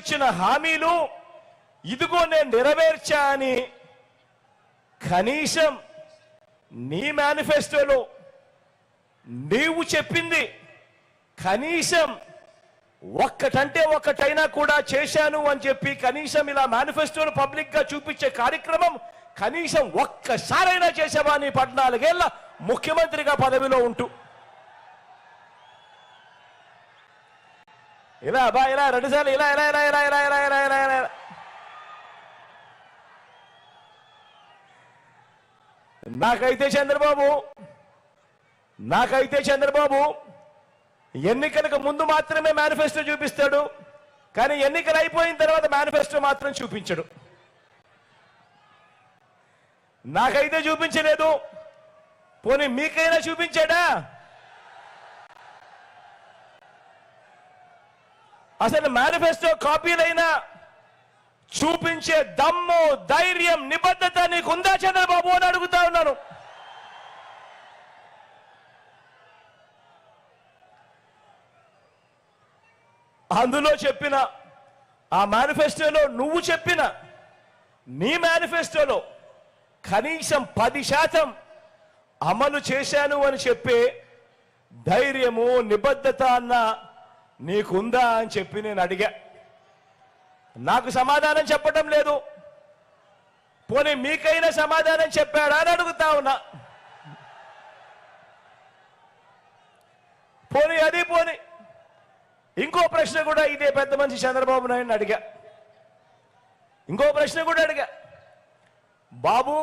ఇచ్చిన హామీలు ఇదిగో నేను నెరవేర్చా అని కనీసం నీ మేనిఫెస్టోలో నీవు చెప్పింది కనీసం ఒక్కటంటే ఒక్కటైనా కూడా చేశాను అని చెప్పి కనీసం ఇలా మేనిఫెస్టోను పబ్లిక్ గా చూపించే కార్యక్రమం కనీసం ఒక్కసారైనా చేసావా నీ 14 ఏళ్ల ముఖ్యమంత్రిగా పదవిలో ఉంటూ? ఇలా బా ఇలా 2 సార్లు ఇలా ఇలా ఇలా ఇలా ఇలా ఇలా ఇలా ఇలా ఇలా నాకైతే చంద్రబాబు ఎన్నికలకు ముందు మాత్రమే మేనిఫెస్టో చూపిస్తాడు, కానీ ఎన్నికలు అయిపోయిన తర్వాత మేనిఫెస్టో మాత్రం చూపించడు. నాకైతే చూపించలేదు, పోనీ మీకైనా చూపించాడా? అసలు మేనిఫెస్టో కాపీలైనా చూపించే దమ్ము, ధైర్యం, నిబద్ధత నీకుందా చంద్రబాబు అని అడుగుతా ఉన్నాను. అందులో చెప్పిన ఆ మేనిఫెస్టోలో నువ్వు చెప్పిన నీ మేనిఫెస్టోలో కనీసం 10% అమలు చేశాను అని చెప్పే ధైర్యము, నిబద్ధత అన్న నీకుందా అని చెప్పి నేను అడిగా. నాకు సమాధానం చెప్పడం లేదు. పోనీ మీకైనా సమాధానం చెప్పాడా అని అడుగుతా ఉన్నా. పోనీ అది పోనీ ఇంకో ప్రశ్న కూడా ఇదే పెద్ద మనిషి చంద్రబాబు నాయుడు అడిగా. ఇంకో ప్రశ్న కూడా అడిగా, బాబు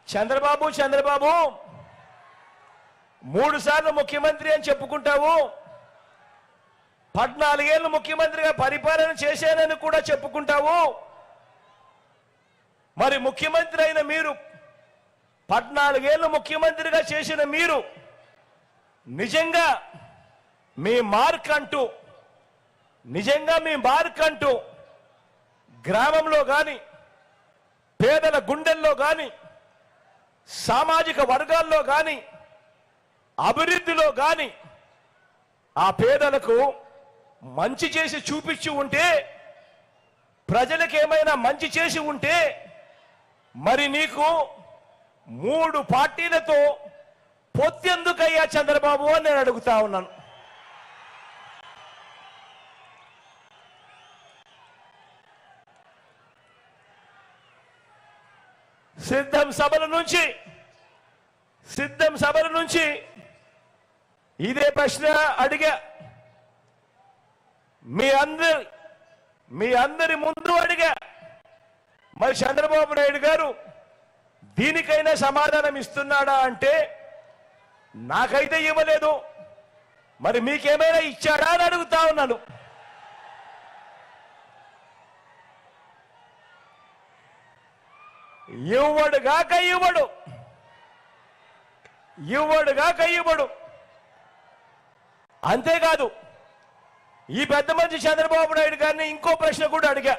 చంద్రబాబు 3 సార్లు ముఖ్యమంత్రి అని చెప్పుకుంటావు, 14 ఏళ్ళు ముఖ్యమంత్రిగా పరిపాలన చేశానని కూడా చెప్పుకుంటావు. మరి ముఖ్యమంత్రి అయిన మీరు 14 ఏళ్ళు ముఖ్యమంత్రిగా చేసిన మీరు నిజంగా మీ మార్క్ అంటూ గ్రామంలో కానీ, పేదల గుండెల్లో కానీ, సామాజిక వర్గాల్లో కానీ, అభివృద్ధిలో కానీ ఆ పేదలకు మంచి చేసి చూపించి ఉంటే, ప్రజలకు ఏమైనా మంచి చేసి ఉంటే, మరి నీకు 3 పార్టీలతో పొత్తెందుకయ్యా చంద్రబాబు అని నేను అడుగుతా ఉన్నాను. సిద్ధం సభల నుంచి ఇదే ప్రశ్న అడిగా. మీ అందరి ముందు అడిగా. మరి చంద్రబాబు నాయుడు గారు దీనికైనా సమాధానం ఇస్తున్నాడా అంటే నాకైతే ఇవ్వలేదు. మరి మీకేమైనా ఇచ్చాడా అని అడుగుతా ఉన్నాను. ఇవ్వడుగాక ఇవ్వడు. అంతేకాదు ఈ పెద్ద మనిషి చంద్రబాబు నాయుడు గారిని ఇంకో ప్రశ్న కూడా అడిగా.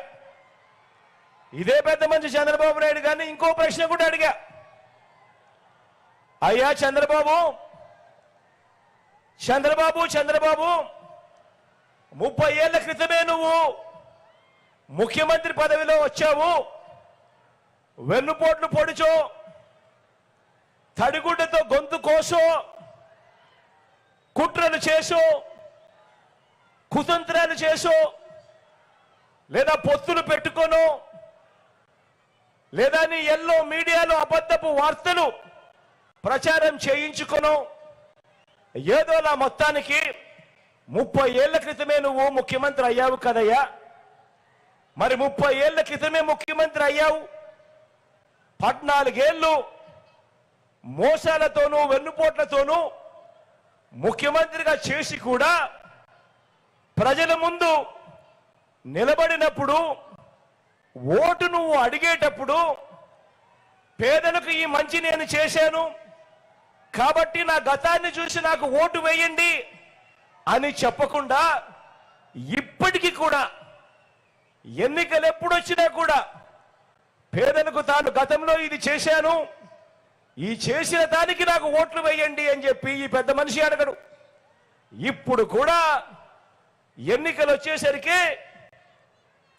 ఇదే పెద్ద మనిషి చంద్రబాబు నాయుడు గారిని ఇంకో ప్రశ్న కూడా అడిగా. అయ్యా చంద్రబాబు 30 ఏళ్ల క్రితమే నువ్వు ముఖ్యమంత్రి పదవిలో వచ్చావు. వెన్నుపోట్లు పొడిచో, తడిగుడ్డతో గొంతు కోసో, కుట్రలు చేసో, కుతంత్రాలు చేసో, లేదా పొత్తులు పెట్టుకోనో, లేదా నీ ఎల్లో మీడియాలో అబద్ధపు వార్తలు ప్రచారం చేయించుకోనో, ఏదోలా మొత్తానికి 30 ఏళ్ల క్రితమే నువ్వు ముఖ్యమంత్రి అయ్యావు కదయ్యా. మరి 30 ఏళ్ల క్రితమే ముఖ్యమంత్రి అయ్యావు, 14 ఏళ్ళు మోసాలతోనూ వెన్నుపోట్లతోనూ ముఖ్యమంత్రిగా చేసి కూడా ప్రజల ముందు నిలబడినప్పుడు, ఓటు నువ్వు అడిగేటప్పుడు పేదలకు ఈ మంచి నేను చేశాను కాబట్టి నా గతాన్ని చూసి నాకు ఓటు వేయండి అని చెప్పకుండా, ఇప్పటికీ కూడా ఎన్నికలు ఎప్పుడొచ్చినా కూడా పేదలకు తాను గతంలో ఇది చేశాను, ఈ చేసిన దానికి నాకు ఓట్లు వేయండి అని చెప్పి ఈ పెద్ద మనిషి అడగడు. ఇప్పుడు కూడా ఎన్నికలు వచ్చేసరికి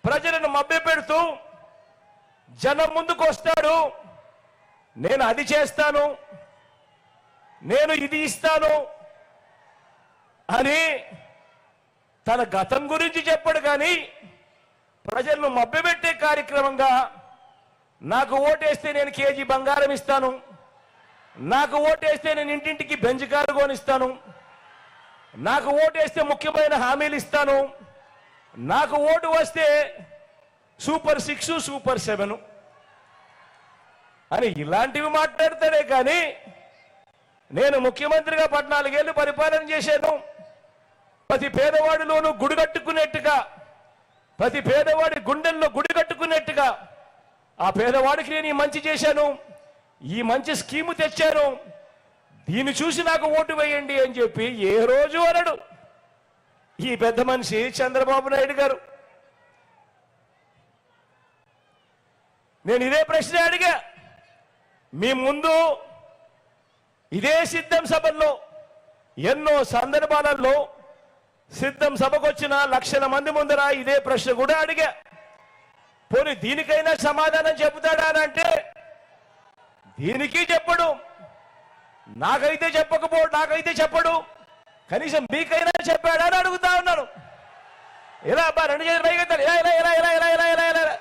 ప్రజలను మభ్యపెడుతూ జనం ముందుకు వస్తాడు, నేను అది చేస్తాను, నేను ఇది ఇస్తాను అని తన గతం గురించి చెప్పడు. కానీ ప్రజలను మభ్యపెట్టే కార్యక్రమంగా నాకు ఓటేస్తే నేను కేజీ బంగారం ఇస్తాను, నాకు ఓటేస్తే నేను ఇంటింటికి బెంచ్ కారు కొనిస్తాను, నాకు ఓటేస్తే ముఖ్యమైన హామీలు ఇస్తాను, నాకు ఓటు వస్తే సూపర్ 6 సూపర్ 7 అని ఇలాంటివి మాట్లాడతాడే. కానీ నేను ముఖ్యమంత్రిగా 14 ఏళ్ళు పరిపాలన చేశాను, ప్రతి పేదవాడిలోనూ గుడి కట్టుకునేట్టుగా, ప్రతి పేదవాడి గుండెల్లో గుడి కట్టుకునేట్టుగా ఆ పేదవాడికి నేను ఈ మంచి చేశాను, ఈ మంచి స్కీము తెచ్చాను, దీన్ని చూసి నాకు ఓటు వేయండి అని చెప్పి ఏ రోజు అనడు ఈ పెద్ద మనిషి చంద్రబాబు నాయుడు గారు. నేను ఇదే ప్రశ్న అడిగా మీ ముందు, ఇదే సిద్ధం సభల్లో ఎన్నో సందర్భాలలో సిద్ధం సభకు వచ్చిన లక్షల మంది ముందర ఇదే ప్రశ్న కూడా అడిగా. పోనీ దీనికైనా సమాధానం చెబుతాడా అని అంటే దీనికి చెప్పడు, నాకైతే చెప్పడు, కనీసం మీకైనా చెప్పాడా అని అడుగుతా ఉన్నాను. ఇలా అబ్బా 2 చేతులు పైకెత్తాడు, ఇలా ఇలా ఇలా ఇలా ఇలా ఇలా ఇలా ఇలా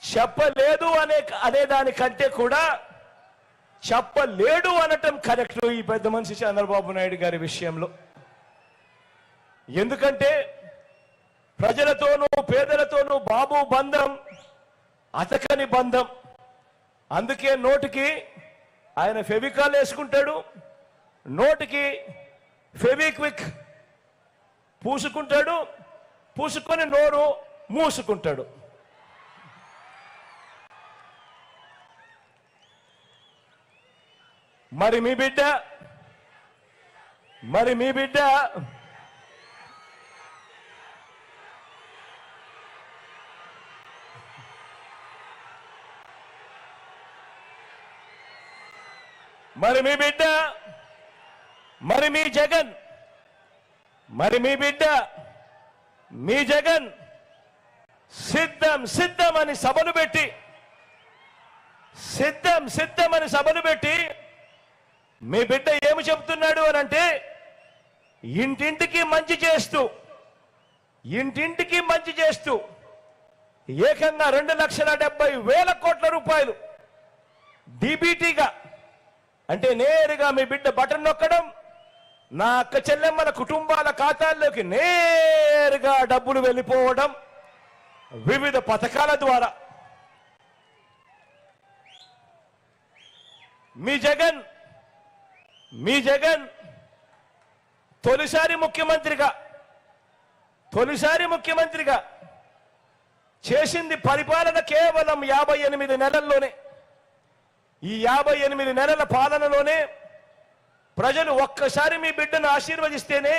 చెప్పలేదు అనే దానికంటే కూడా చెప్పలేడు అనటం కరెక్ట్ ఈ పెద్ద మనిషి చంద్రబాబు నాయుడు గారి విషయంలో. ఎందుకంటే ప్రజలతోనూ పేదలతోనూ బాబు బంధం అతకని బంధం. అందుకే నోటికి ఆయన ఫెవికాల్ వేసుకుంటాడు, నోటికి ఫెవిక్విక్ పూసుకుంటాడు, పూసుకొని నోరు మూసుకుంటాడు. మరి మీ బిడ్డ మీ జగన్ సిద్ధమని సభలు పెట్టి మీ బిడ్డ ఏమి చెప్తున్నాడు అని అంటే ఇంటింటికి మంచి చేస్తూ ఏకంగా 2,70,000 కోట్ల రూపాయలు డీబీటీగా, అంటే నేరుగా మీ బిడ్డ బటన్ నొక్కడం, నా అక్క చెల్లెమ్మల కుటుంబాల ఖాతాల్లోకి నేరుగా డబ్బులు వెళ్ళిపోవడం వివిధ పథకాల ద్వారా. మీ జగన్ తొలిసారి ముఖ్యమంత్రిగా చేసింది పరిపాలన కేవలం 58 నెలల్లోనే. ఈ 58 నెలల పాలనలోనే ప్రజలు ఒక్కసారి మీ బిడ్డను ఆశీర్వదిస్తేనే